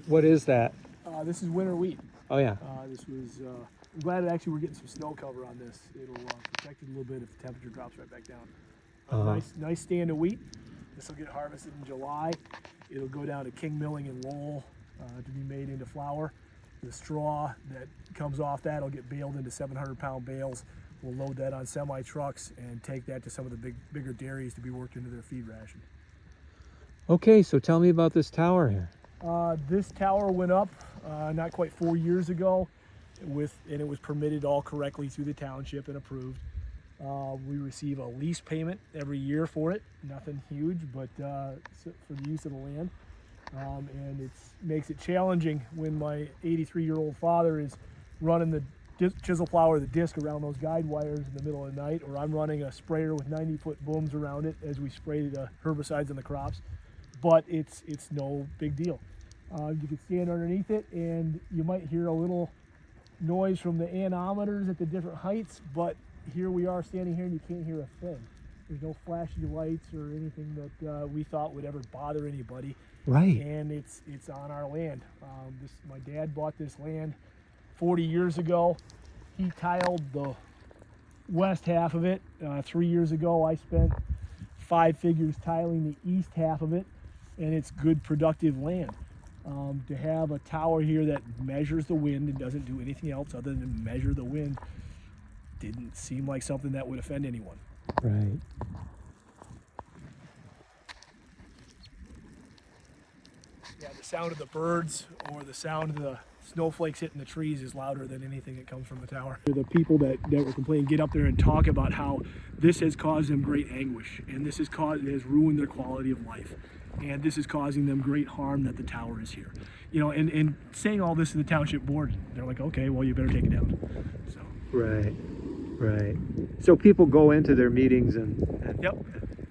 What is that? This is winter wheat. Oh yeah. This was, I'm glad that actually we're getting some snow cover on this. It'll protect it a little bit if the temperature drops right back down. Nice stand of wheat. This will get harvested in July. It'll go down to King Milling in Lowell to be made into flour. The straw that comes off that will get baled into 700-pound bales. We'll load that on semi-trucks and take that to some of the bigger dairies to be worked into their feed ration. Okay, so tell me about this tower here. This tower went up not quite 4 years ago, and it was permitted all correctly through the township and approved. We receive a lease payment every year for it, nothing huge, but for the use of the land. And it makes it challenging when my 83-year-old father is running the chisel plow or the disc around those guide wires in the middle of the night, or I'm running a sprayer with 90-foot booms around it as we spray the herbicides in the crops. But it's no big deal. You can stand underneath it and you might hear a little noise from the anemometers at the different heights, but here we are standing here and you can't hear a thing. There's no flashing lights or anything that we thought would ever bother anybody. Right. And it's on our land. My dad bought this land 40 years ago. He tiled the west half of it. 3 years ago, I spent 5 figures tiling the east half of it, and it's good productive land. To have a tower here that measures the wind and doesn't do anything else other than measure the wind didn't seem like something that would offend anyone. Right. Yeah, the sound of the birds or the sound of the snowflakes hitting the trees is louder than anything that comes from the tower. The people that were complaining get up there and talk about how this has caused them great anguish, and this has ruined their quality of life, and this is causing them great harm that the tower is here. You know, and saying all this to the township board, they're like, okay, well, you better take it down. So. Right. Right. So people go into their meetings and Yep,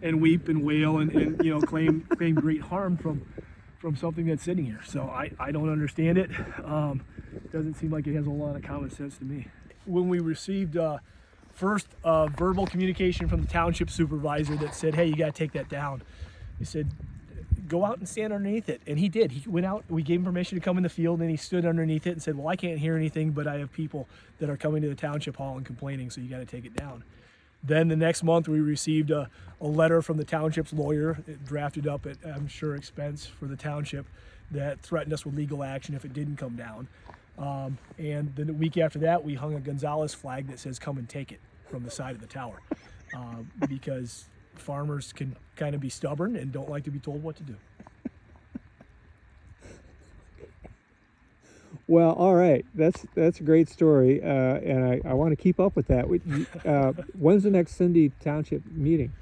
and weep and wail and you know claim great harm from something that's sitting here. So I don't understand it. Doesn't seem like it has a lot of common sense to me. When we received first verbal communication from the township supervisor that said, hey, you got to take that down. He said, go out and stand underneath it. And he did. He went out, we gave him permission to come in the field, and he stood underneath it and said, well, I can't hear anything, but I have people that are coming to the township hall and complaining, so you got to take it down. Then the next month we received a letter from the township's lawyer, drafted up at, I'm sure, expense for the township, that threatened us with legal action if it didn't come down. And then the week after that, we hung a Gonzales flag that says, come and take it, from the side of the tower, because farmers can kind of be stubborn and don't like to be told what to do. well, all right, that's a great story, and I want to keep up with that. When's the next Cindy Township meeting?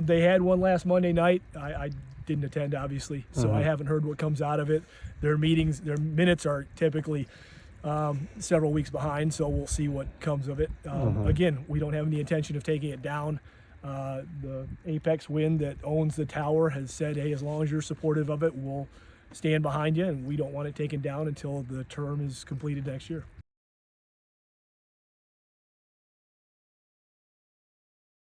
They had one last Monday night. I didn't attend, obviously, so I haven't heard what comes out of it. Their minutes are typically several weeks behind, so we'll see what comes of it. Again, we don't have any intention of taking it down. The Apex Wind that owns the tower has said, hey, as long as you're supportive of it, we'll stand behind you, and we don't want it taken down until the term is completed next year.